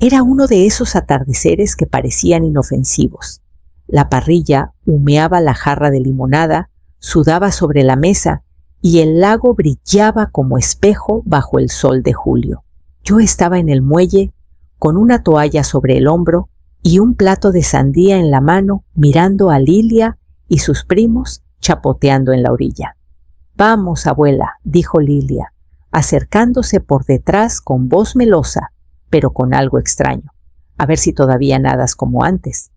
Era uno de esos atardeceres que parecían inofensivos. La parrilla humeaba la jarra de limonada, sudaba sobre la mesa y el lago brillaba como espejo bajo el sol de julio. Yo estaba en el muelle con una toalla sobre el hombro y un plato de sandía en la mano, mirando a Lilia y sus primos chapoteando en la orilla. «Vamos, abuela», dijo Lilia, acercándose por detrás con voz melosa, pero con algo extraño. «A ver si todavía nadas como antes».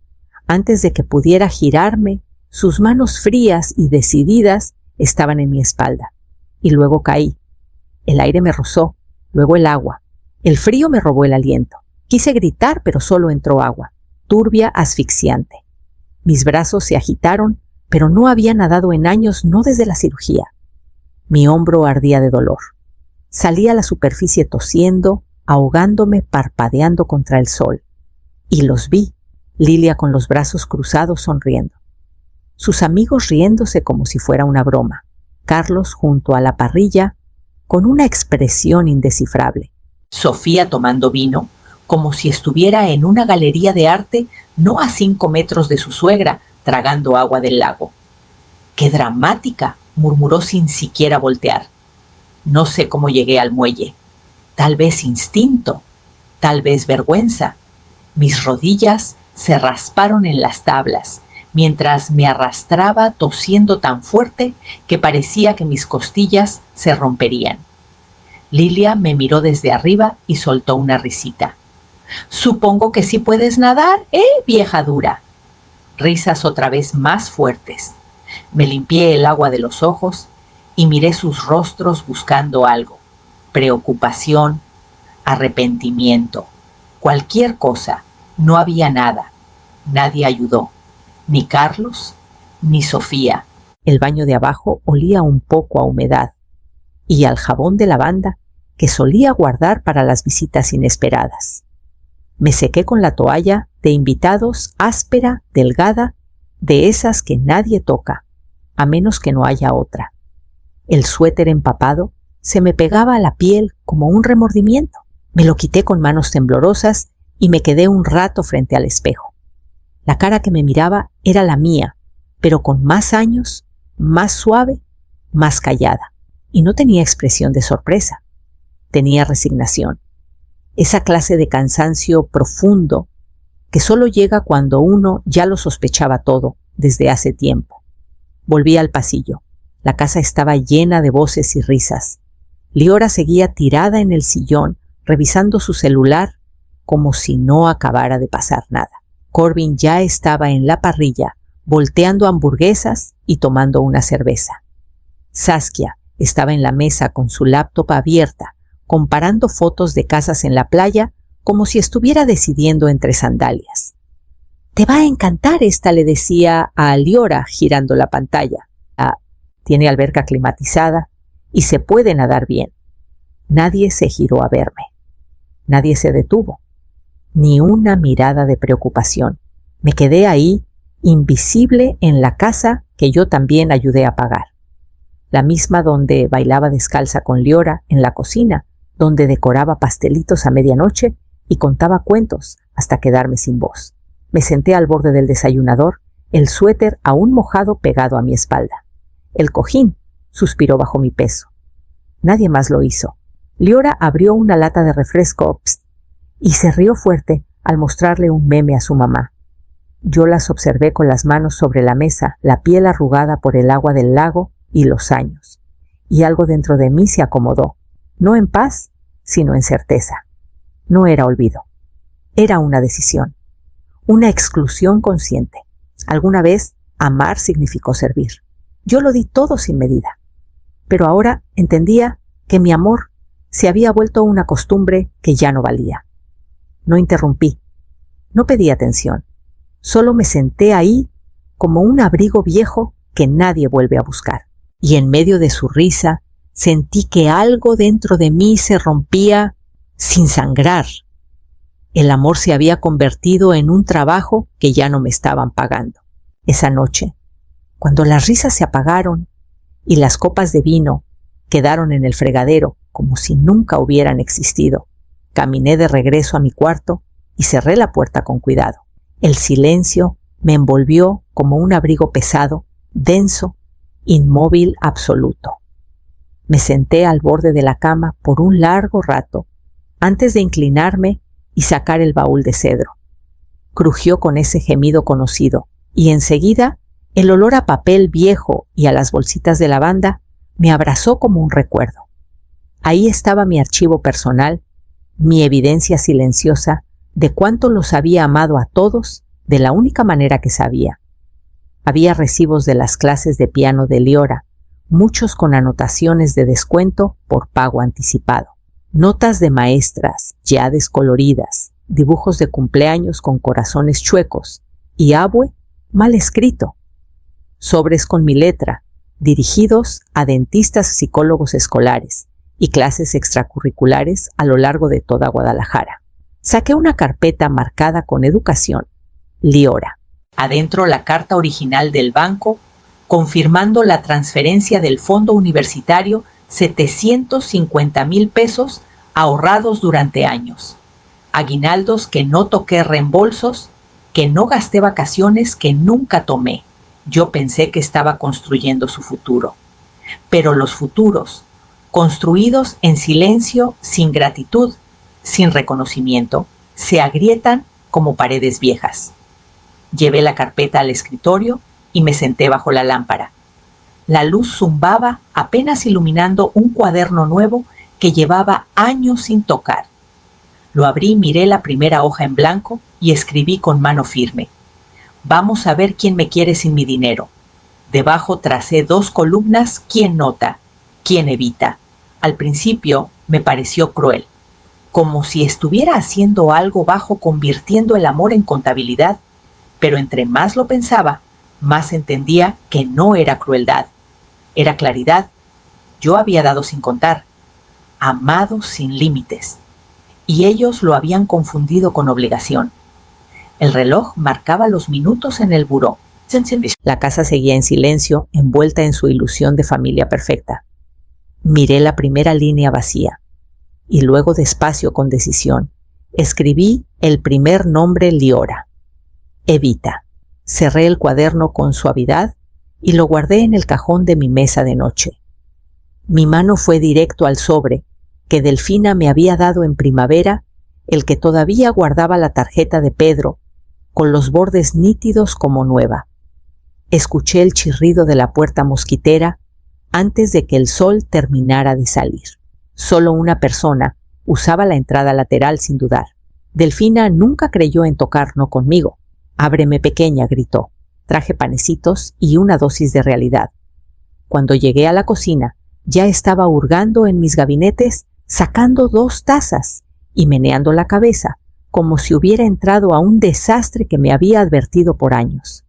Antes de que pudiera girarme, sus manos frías y decididas estaban en mi espalda. Y luego caí. El aire me rozó, luego el agua. El frío me robó el aliento. Quise gritar, pero solo entró agua, turbia, asfixiante. Mis brazos se agitaron, pero no había nadado en años, no desde la cirugía. Mi hombro ardía de dolor. Salí a la superficie tosiendo, ahogándome, parpadeando contra el sol. Y los vi, Lilia con los brazos cruzados sonriendo. Sus amigos riéndose como si fuera una broma. Carlos junto a la parrilla con una expresión indescifrable. Sofía tomando vino, como si estuviera en una galería de arte no a 5 metros de su suegra, tragando agua del lago. «¡Qué dramática!», murmuró sin siquiera voltear. No sé cómo llegué al muelle. Tal vez instinto, tal vez vergüenza. Mis rodillas se rasparon en las tablas, mientras me arrastraba tosiendo tan fuerte que parecía que mis costillas se romperían. Lilia me miró desde arriba y soltó una risita. «Supongo que sí puedes nadar, vieja dura». Risas otra vez más fuertes. Me limpié el agua de los ojos y miré sus rostros buscando algo. Preocupación, arrepentimiento, cualquier cosa. No había nada. Nadie ayudó. Ni Carlos, ni Sofía. El baño de abajo olía un poco a humedad y al jabón de lavanda que solía guardar para las visitas inesperadas. Me sequé con la toalla de invitados áspera, delgada, de esas que nadie toca, a menos que no haya otra. El suéter empapado se me pegaba a la piel como un remordimiento. Me lo quité con manos temblorosas y me quedé un rato frente al espejo. La cara que me miraba era la mía, pero con más años, más suave, más callada. Y no tenía expresión de sorpresa. Tenía resignación. Esa clase de cansancio profundo que solo llega cuando uno ya lo sospechaba todo desde hace tiempo. Volví al pasillo. La casa estaba llena de voces y risas. Liora seguía tirada en el sillón, revisando su celular como si no acabara de pasar nada. Corbin ya estaba en la parrilla, volteando hamburguesas y tomando una cerveza. Saskia estaba en la mesa con su laptop abierta, comparando fotos de casas en la playa como si estuviera decidiendo entre sandalias. «Te va a encantar esta», le decía a Liora girando la pantalla. Tiene alberca climatizada y se puede nadar bien. Nadie se giró a verme. Nadie se detuvo. Ni una mirada de preocupación. Me quedé ahí, invisible en la casa que yo también ayudé a pagar. La misma donde bailaba descalza con Liora en la cocina, donde decoraba pastelitos a medianoche y contaba cuentos hasta quedarme sin voz. Me senté al borde del desayunador, el suéter aún mojado pegado a mi espalda. El cojín suspiró bajo mi peso. Nadie más lo hizo. Liora abrió una lata de refresco y se rió fuerte al mostrarle un meme a su mamá. Yo las observé con las manos sobre la mesa, la piel arrugada por el agua del lago y los años. Y algo dentro de mí se acomodó, no en paz, sino en certeza. No era olvido. Era una decisión. Una exclusión consciente. Alguna vez, amar significó servir. Yo lo di todo sin medida. Pero ahora entendía que mi amor se había vuelto una costumbre que ya no valía. No interrumpí. No pedí atención. Solo me senté ahí como un abrigo viejo que nadie vuelve a buscar. Y en medio de su risa sentí que algo dentro de mí se rompía sin sangrar. El amor se había convertido en un trabajo que ya no me estaban pagando. Esa noche, cuando las risas se apagaron y las copas de vino quedaron en el fregadero como si nunca hubieran existido, caminé de regreso a mi cuarto y cerré la puerta con cuidado. El silencio me envolvió como un abrigo pesado, denso, inmóvil absoluto. Me senté al borde de la cama por un largo rato, antes de inclinarme y sacar el baúl de cedro. Crujió con ese gemido conocido, y enseguida el olor a papel viejo y a las bolsitas de lavanda me abrazó como un recuerdo. Ahí estaba mi archivo personal, mi evidencia silenciosa de cuánto los había amado a todos de la única manera que sabía. Había recibos de las clases de piano de Liora, muchos con anotaciones de descuento por pago anticipado, notas de maestras ya descoloridas, dibujos de cumpleaños con corazones chuecos y abue mal escrito, sobres con mi letra, dirigidos a dentistas y psicólogos escolares y clases extracurriculares a lo largo de toda Guadalajara. Saqué una carpeta marcada con educación, Liora. Adentro la carta original del banco, confirmando la transferencia del fondo universitario 750,000 pesos ahorrados durante años. Aguinaldos que no toqué, reembolsos, que no gasté, vacaciones que nunca tomé. Yo pensé que estaba construyendo su futuro. Pero los futuros, construidos en silencio, sin gratitud, sin reconocimiento, se agrietan como paredes viejas. Llevé la carpeta al escritorio y me senté bajo la lámpara. La luz zumbaba apenas iluminando un cuaderno nuevo que llevaba años sin tocar. Lo abrí, miré la primera hoja en blanco y escribí con mano firme: vamos a ver quién me quiere sin mi dinero. Debajo tracé 2 columnas: quién nota, quién evita. Al principio me pareció cruel, como si estuviera haciendo algo bajo, convirtiendo el amor en contabilidad, pero entre más lo pensaba, más entendía que no era crueldad, era claridad. Yo había dado sin contar, amado sin límites, y ellos lo habían confundido con obligación. El reloj marcaba los minutos en el buró. La casa seguía en silencio, envuelta en su ilusión de familia perfecta. Miré la primera línea vacía, y luego despacio, con decisión, escribí el primer nombre: Liora. Evita. Cerré el cuaderno con suavidad y lo guardé en el cajón de mi mesa de noche. Mi mano fue directo al sobre que Delfina me había dado en primavera, el que todavía guardaba la tarjeta de Pedro, con los bordes nítidos como nueva. Escuché el chirrido de la puerta mosquitera antes de que el sol terminara de salir. Solo una persona usaba la entrada lateral sin dudar. Delfina nunca creyó en tocar, no conmigo. «Ábreme, pequeña», gritó. Traje panecitos y una dosis de realidad. Cuando llegué a la cocina, ya estaba hurgando en mis gabinetes, sacando 2 tazas y meneando la cabeza, como si hubiera entrado a un desastre que me había advertido por años.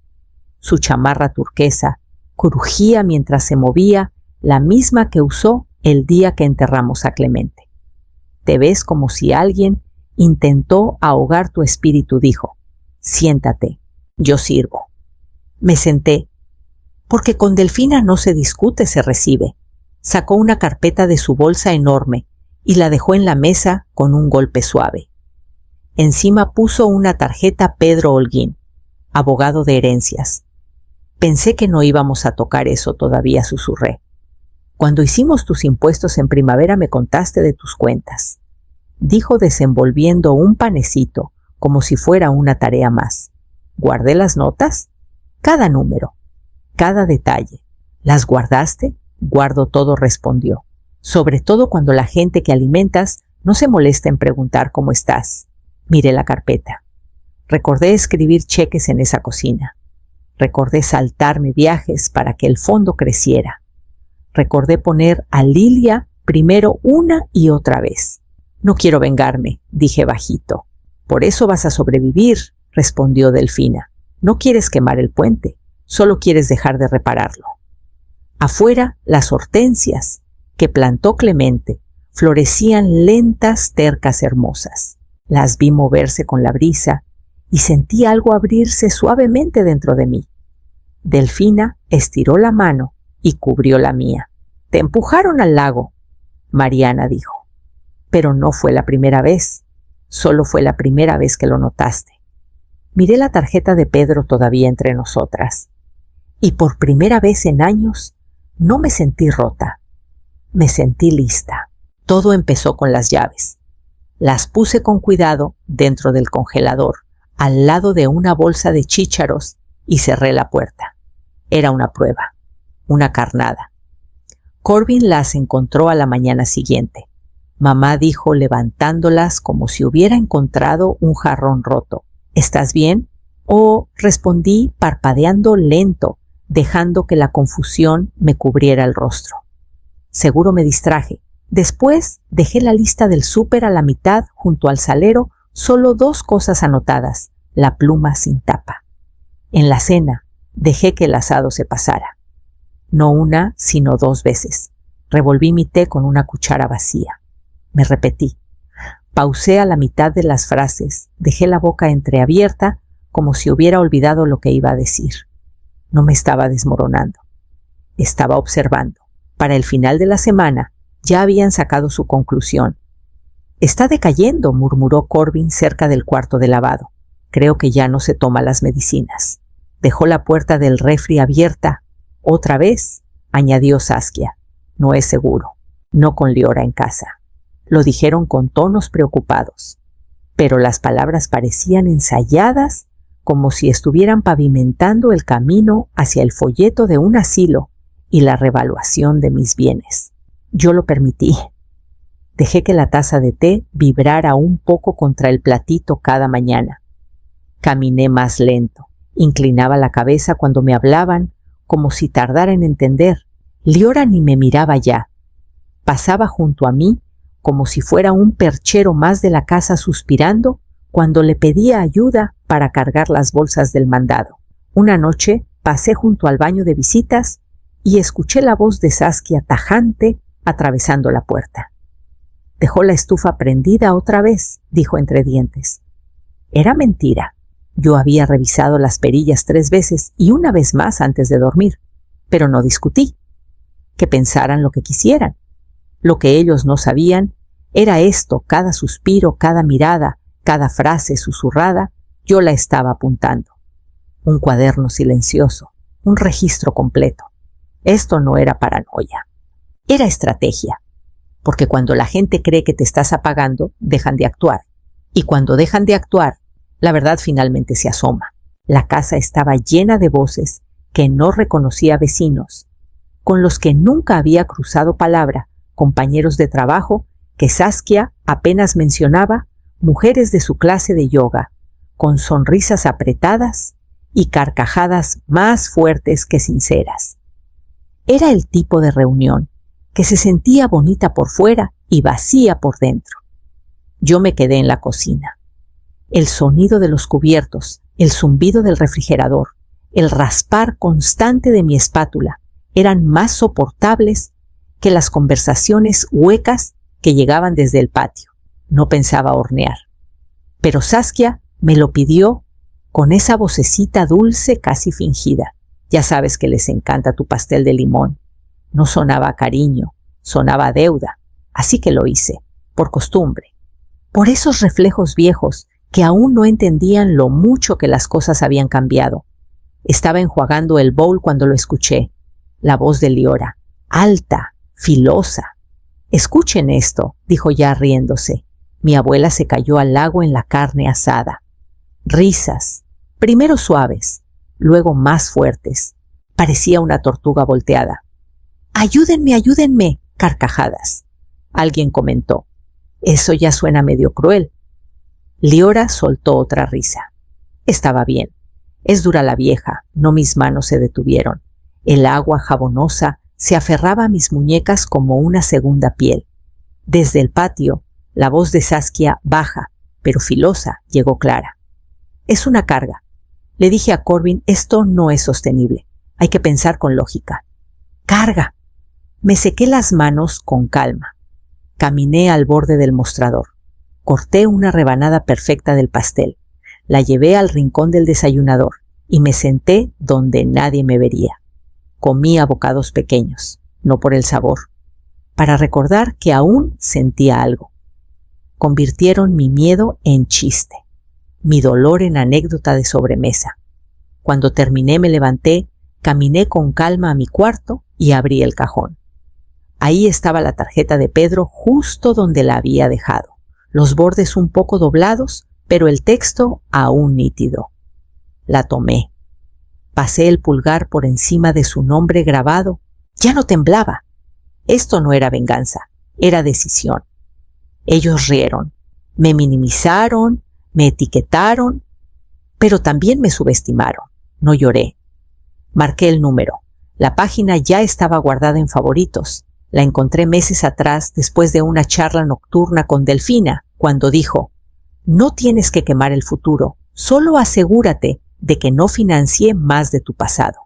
Su chamarra turquesa crujía mientras se movía, la misma que usó el día que enterramos a Clemente. «Te ves como si alguien intentó ahogar tu espíritu», dijo. «Siéntate, yo sirvo». Me senté, porque con Delfina no se discute, se recibe. Sacó una carpeta de su bolsa enorme y la dejó en la mesa con un golpe suave. Encima puso una tarjeta Pedro Holguín, abogado de herencias. «Pensé que no íbamos a tocar eso todavía», susurré. «Cuando hicimos tus impuestos en primavera me contaste de tus cuentas», dijo desenvolviendo un panecito como si fuera una tarea más. «¿Guardé las notas?» «Cada número, cada detalle». «¿Las guardaste?» «Guardo todo», respondió. «Sobre todo cuando la gente que alimentas no se molesta en preguntar cómo estás». Miré la carpeta. Recordé escribir cheques en esa cocina. Recordé saltarme viajes para que el fondo creciera. Recordé poner a Lilia primero una y otra vez. «No quiero vengarme», dije bajito. «Por eso vas a sobrevivir», respondió Delfina. «No quieres quemar el puente, solo quieres dejar de repararlo». Afuera, las hortensias que plantó Clemente florecían lentas, tercas, hermosas. Las vi moverse con la brisa y sentí algo abrirse suavemente dentro de mí. Delfina estiró la mano y cubrió la mía. «Te empujaron al lago», Mariana dijo. «Pero no fue la primera vez. Solo fue la primera vez que lo notaste. Miré la tarjeta de Pedro todavía entre nosotras. Y por primera vez en años no me sentí rota. Me sentí lista. Todo empezó con las llaves. Las puse con cuidado dentro del congelador, al lado de una bolsa de chícharos, y cerré la puerta. Era una prueba, una carnada. Corbin las encontró a la mañana siguiente. Mamá dijo levantándolas como si hubiera encontrado un jarrón roto. ¿Estás bien? Oh, respondí parpadeando lento, dejando que la confusión me cubriera el rostro. Seguro me distraje. Después dejé la lista del súper a la mitad junto al salero, solo 2 cosas anotadas, la pluma sin tapa. En la cena dejé que el asado se pasara. No una, sino 2 veces. Revolví mi té con una cuchara vacía. Me repetí. Pausé a la mitad de las frases, dejé la boca entreabierta como si hubiera olvidado lo que iba a decir. No me estaba desmoronando. Estaba observando. Para el final de la semana ya habían sacado su conclusión. «Está decayendo», murmuró Corbin cerca del cuarto de lavado. «Creo que ya no se toma las medicinas». Dejó la puerta del refri abierta. «Otra vez», añadió Saskia. «No es seguro. No con Leora en casa». Lo dijeron con tonos preocupados, pero las palabras parecían ensayadas, como si estuvieran pavimentando el camino hacia el folleto de un asilo y la revaluación de mis bienes. Yo lo permití. Dejé que la taza de té vibrara un poco contra el platito cada mañana. Caminé más lento, inclinaba la cabeza cuando me hablaban, como si tardara en entender. Leora ni me miraba ya. Pasaba junto a mí como si fuera un perchero más de la casa suspirando cuando le pedía ayuda para cargar las bolsas del mandado. Una noche pasé junto al baño de visitas y escuché la voz de Saskia tajante atravesando la puerta. «Dejó la estufa prendida otra vez», dijo entre dientes. Era mentira. Yo había revisado las perillas 3 veces y una vez más antes de dormir, pero no discutí. Que pensaran lo que quisieran. Lo que ellos no sabían era esto: cada suspiro, cada mirada, cada frase susurrada, yo la estaba apuntando. Un cuaderno silencioso, un registro completo. Esto no era paranoia. Era estrategia. Porque cuando la gente cree que te estás apagando, dejan de actuar. Y cuando dejan de actuar, la verdad finalmente se asoma. La casa estaba llena de voces que no reconocía vecinos, con los que nunca había cruzado palabra, compañeros de trabajo que Saskia apenas mencionaba, mujeres de su clase de yoga, con sonrisas apretadas y carcajadas más fuertes que sinceras. Era el tipo de reunión que se sentía bonita por fuera y vacía por dentro. Yo me quedé en la cocina. El sonido de los cubiertos, el zumbido del refrigerador, el raspar constante de mi espátula eran más soportables que las conversaciones huecas que llegaban desde el patio. No pensaba hornear. Pero Saskia me lo pidió con esa vocecita dulce casi fingida. Ya sabes que les encanta tu pastel de limón. No sonaba a cariño, sonaba a deuda. Así que lo hice, por costumbre. Por esos reflejos viejos que aún no entendían lo mucho que las cosas habían cambiado. Estaba enjuagando el bowl cuando lo escuché. La voz de Leora, alta, filosa. «Escuchen esto», dijo ya riéndose. Mi abuela se cayó al lago en la carne asada. Risas, primero suaves, luego más fuertes. Parecía una tortuga volteada. «¡Ayúdenme, ayúdenme!», carcajadas. Alguien comentó. «Eso ya suena medio cruel». Leora soltó otra risa. Estaba bien. Es dura la vieja, no mis manos se detuvieron. El agua jabonosa se aferraba a mis muñecas como una segunda piel. Desde el patio, la voz de Saskia, baja, pero filosa, llegó clara. «Es una carga. Le dije a Corbin, esto no es sostenible. Hay que pensar con lógica». «¡Carga!». Me sequé las manos con calma. Caminé al borde del mostrador. Corté una rebanada perfecta del pastel. La llevé al rincón del desayunador y me senté donde nadie me vería. Comía bocados pequeños, no por el sabor, para recordar que aún sentía algo. convirtieron mi miedo en chiste, mi dolor en anécdota de sobremesa. Cuando terminé me levanté, caminé con calma a mi cuarto y abrí el cajón. Ahí estaba la tarjeta de Pedro justo donde la había dejado, los bordes un poco doblados, pero el texto aún nítido. La tomé. Pasé el pulgar por encima de su nombre grabado. Ya no temblaba. Esto no era venganza, era decisión. Ellos rieron, me minimizaron, me etiquetaron, pero también me subestimaron. No lloré. Marqué el número. La página ya estaba guardada en favoritos. La encontré meses atrás después de una charla nocturna con Delfina, cuando dijo: «No tienes que quemar el futuro, solo asegúrate de que no financie más de tu pasado».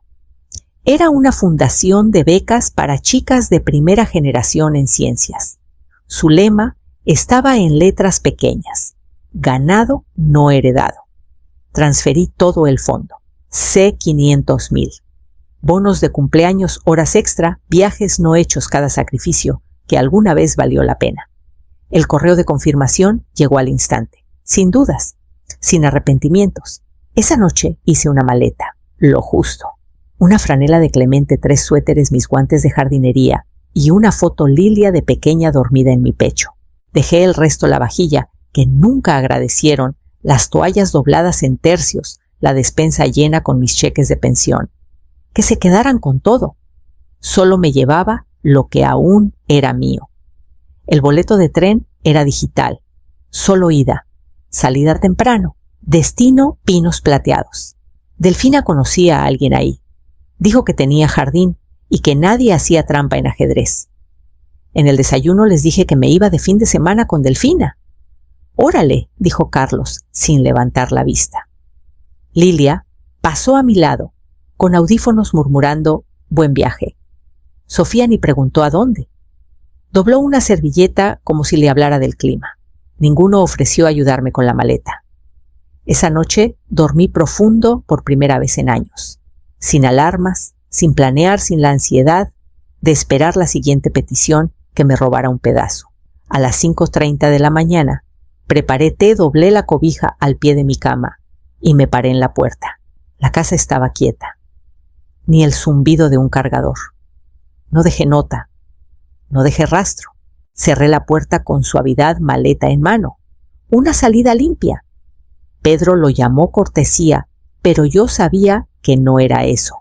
Era una fundación de becas para chicas de primera generación en ciencias. Su lema estaba en letras pequeñas: ganado no heredado. Transferí todo el fondo. C$500,000. Bonos de cumpleaños, horas extra, viajes no hechos cada sacrificio, que alguna vez valió la pena. El correo de confirmación llegó al instante, sin dudas, sin arrepentimientos. Esa noche hice una maleta, lo justo. Una franela de Clemente, 3 suéteres, mis guantes de jardinería y una foto Lilia de pequeña dormida en mi pecho. Dejé el resto la vajilla, que nunca agradecieron, las toallas dobladas en tercios, la despensa llena con mis cheques de pensión. Que se quedaran con todo. Solo me llevaba lo que aún era mío. El boleto de tren era digital, solo ida, salida temprano, destino Pinos Plateados. Delfina conocía a alguien ahí. Dijo que tenía jardín y que nadie hacía trampa en ajedrez. En el desayuno les dije que me iba de fin de semana con Delfina. «Órale», dijo Carlos, sin levantar la vista. Lilia pasó a mi lado, con audífonos, murmurando «buen viaje». Sofía ni preguntó a dónde. Dobló una servilleta como si le hablara del clima. Ninguno ofreció ayudarme con la maleta. Esa noche dormí profundo por primera vez en años, sin alarmas, sin planear, sin la ansiedad de esperar la siguiente petición que me robara un pedazo. A las 5:30 de la mañana preparé té, doblé la cobija al pie de mi cama y me paré en la puerta. La casa estaba quieta. Ni el zumbido de un cargador. No dejé nota, no dejé rastro. Cerré la puerta con suavidad, maleta en mano. Una salida limpia. Pedro lo llamó cortesía, pero yo sabía que no era eso.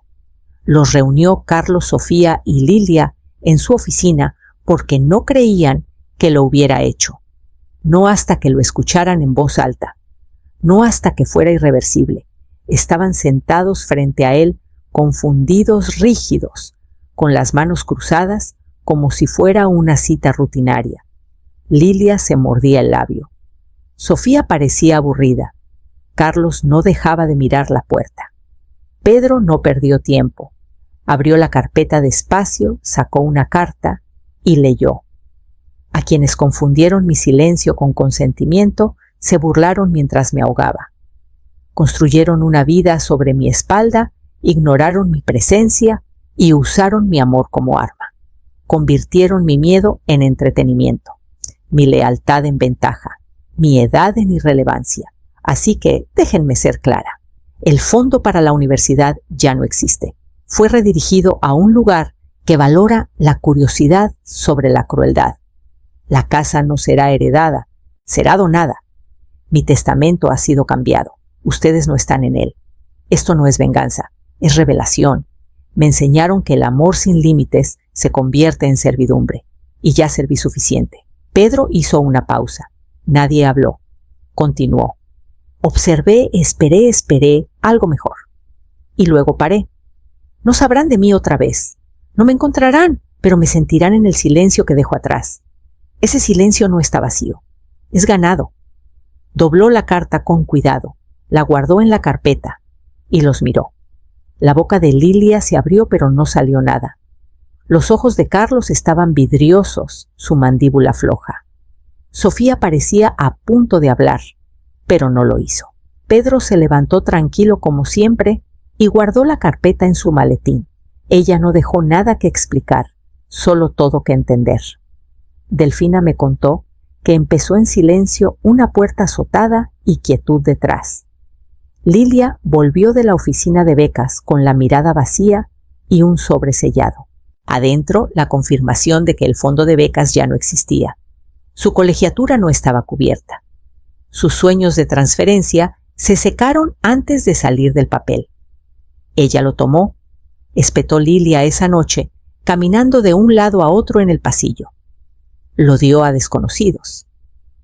Los reunió Carlos, Sofía y Lilia en su oficina porque no creían que lo hubiera hecho. No hasta que lo escucharan en voz alta. No hasta que fuera irreversible. Estaban sentados frente a él, confundidos, rígidos, con las manos cruzadas, como si fuera una cita rutinaria. Lilia se mordía el labio. Sofía parecía aburrida. Carlos no dejaba de mirar la puerta. Pedro no perdió tiempo. Abrió la carpeta despacio, sacó una carta y leyó. A quienes confundieron mi silencio con consentimiento, se burlaron mientras me ahogaba. Construyeron una vida sobre mi espalda, ignoraron mi presencia y usaron mi amor como arma. Convirtieron mi miedo en entretenimiento, mi lealtad en ventaja, mi edad en irrelevancia. Así que déjenme ser clara. El fondo para la universidad ya no existe. Fue redirigido a un lugar que valora la curiosidad sobre la crueldad. La casa no será heredada, será donada. Mi testamento ha sido cambiado. Ustedes no están en él. Esto no es venganza, es revelación. Me enseñaron que el amor sin límites se convierte en servidumbre. Y ya serví suficiente. Pedro hizo una pausa. Nadie habló. Continuó. Observé, esperé, algo mejor. Y luego paré. No sabrán de mí otra vez. No me encontrarán, pero me sentirán en el silencio que dejo atrás. Ese silencio no está vacío. Es ganado. Dobló la carta con cuidado, la guardó en la carpeta y los miró. La boca de Lilia se abrió, pero no salió nada. Los ojos de Carlos estaban vidriosos, su mandíbula floja. Sofía parecía a punto de hablar, pero no lo hizo. Pedro se levantó tranquilo como siempre y guardó la carpeta en su maletín. Ella no dejó nada que explicar, solo todo que entender. Delfina me contó que empezó en silencio una puerta azotada y quietud detrás. Lilia volvió de la oficina de becas con la mirada vacía y un sobre sellado. Adentro, la confirmación de que el fondo de becas ya no existía. Su colegiatura no estaba cubierta. Sus sueños de transferencia se secaron antes de salir del papel. Ella lo tomó, espetó Lilia esa noche, caminando de un lado a otro en el pasillo. Lo dio a desconocidos.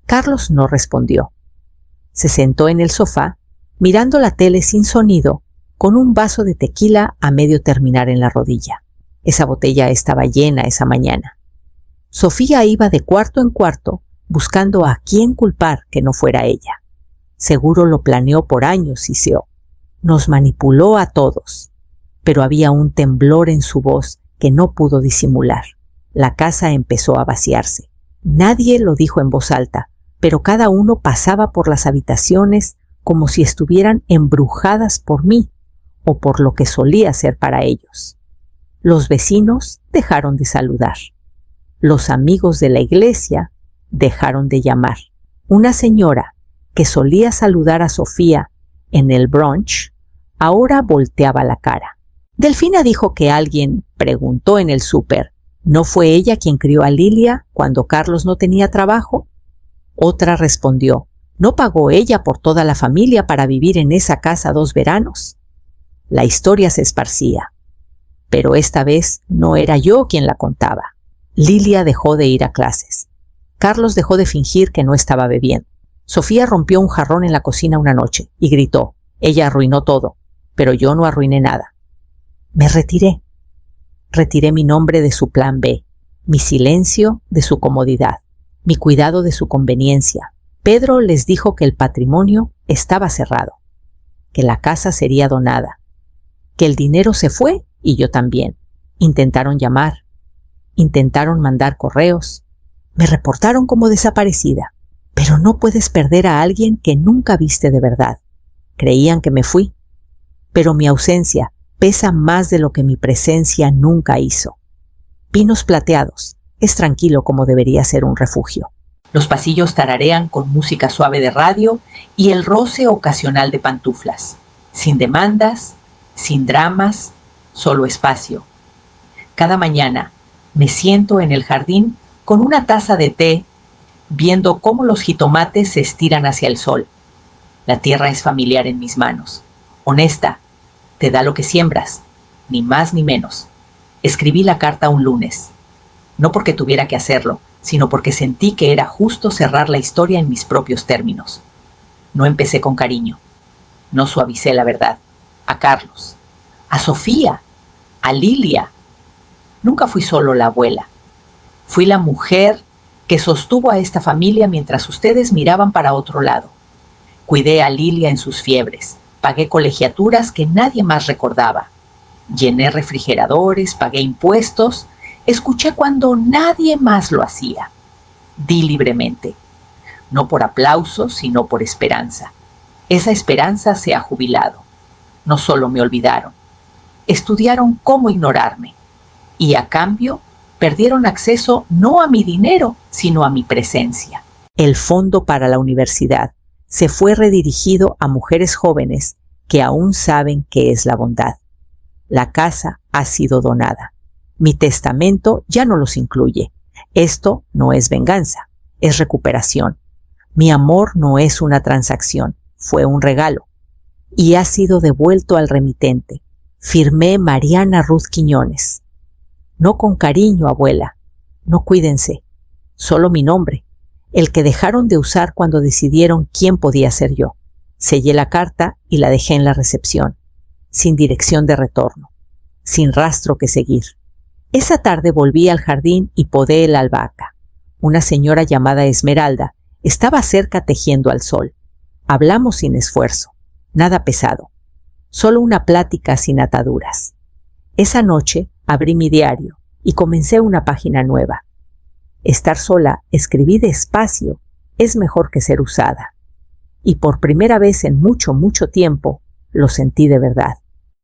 Carlos no respondió. Se sentó en el sofá, mirando la tele sin sonido, con un vaso de tequila a medio terminar en la rodilla. Esa botella estaba llena esa mañana. Sofía iba de cuarto en cuarto, buscando a quién culpar que no fuera ella. Seguro lo planeó por años, siseó. Nos manipuló a todos. Pero había un temblor en su voz que no pudo disimular. La casa empezó a vaciarse. Nadie lo dijo en voz alta, pero cada uno pasaba por las habitaciones como si estuvieran embrujadas por mí o por lo que solía ser para ellos. Los vecinos dejaron de saludar. Los amigos de la iglesia dejaron de llamar. Una señora que solía saludar a Sofía en el brunch, ahora volteaba la cara. Delfina dijo que alguien preguntó en el súper, ¿no fue ella quien crió a Lilia cuando Carlos no tenía trabajo? Otra respondió, ¿no pagó ella por toda la familia para vivir en esa casa 2 veranos? La historia se esparcía. Pero esta vez no era yo quien la contaba. Lilia dejó de ir a clases. Carlos dejó de fingir que no estaba bebiendo. Sofía rompió un jarrón en la cocina una noche y gritó, ella arruinó todo, pero yo no arruiné nada. Me retiré. Retiré mi nombre de su plan B, mi silencio de su comodidad, mi cuidado de su conveniencia. Pedro les dijo que el patrimonio estaba cerrado, que la casa sería donada, que el dinero se fue y yo también. Intentaron llamar, intentaron mandar correos, me reportaron como desaparecida. Pero no puedes perder a alguien que nunca viste de verdad. Creían que me fui, pero mi ausencia pesa más de lo que mi presencia nunca hizo. Pinos Plateados es tranquilo como debería ser un refugio. Los pasillos tararean con música suave de radio y el roce ocasional de pantuflas. Sin demandas, sin dramas, solo espacio. Cada mañana me siento en el jardín con una taza de té, viendo cómo los jitomates se estiran hacia el sol. La tierra es familiar en mis manos. Honesta, te da lo que siembras, ni más ni menos. Escribí la carta un lunes. No porque tuviera que hacerlo, sino porque sentí que era justo cerrar la historia en mis propios términos. No empecé con cariño. No suavicé la verdad. A Carlos, a Sofía, a Lilia. Nunca fui solo la abuela. Fui la mujer que sostuvo a esta familia mientras ustedes miraban para otro lado. Cuidé a Lilia en sus fiebres, pagué colegiaturas que nadie más recordaba, llené refrigeradores, pagué impuestos, escuché cuando nadie más lo hacía. Di libremente, no por aplausos, sino por esperanza. Esa esperanza se ha jubilado. No solo me olvidaron, estudiaron cómo ignorarme, y a cambio perdieron acceso no a mi dinero, sino a mi presencia. El fondo para la universidad se fue redirigido a mujeres jóvenes que aún saben qué es la bondad. La casa ha sido donada. Mi testamento ya no los incluye. Esto no es venganza, es recuperación. Mi amor no es una transacción, fue un regalo. Y ha sido devuelto al remitente. Firmé Mariana Ruth Quiñones. No con cariño, abuela. No cuídense. Solo mi nombre. El que dejaron de usar cuando decidieron quién podía ser yo. Sellé la carta y la dejé en la recepción. Sin dirección de retorno. Sin rastro que seguir. Esa tarde volví al jardín y podé la albahaca. Una señora llamada Esmeralda estaba cerca tejiendo al sol. Hablamos sin esfuerzo. Nada pesado. Solo una plática sin ataduras. Esa noche abrí mi diario y comencé una página nueva. Estar sola, escribí despacio, es mejor que ser usada. Y por primera vez en mucho, mucho tiempo, lo sentí de verdad.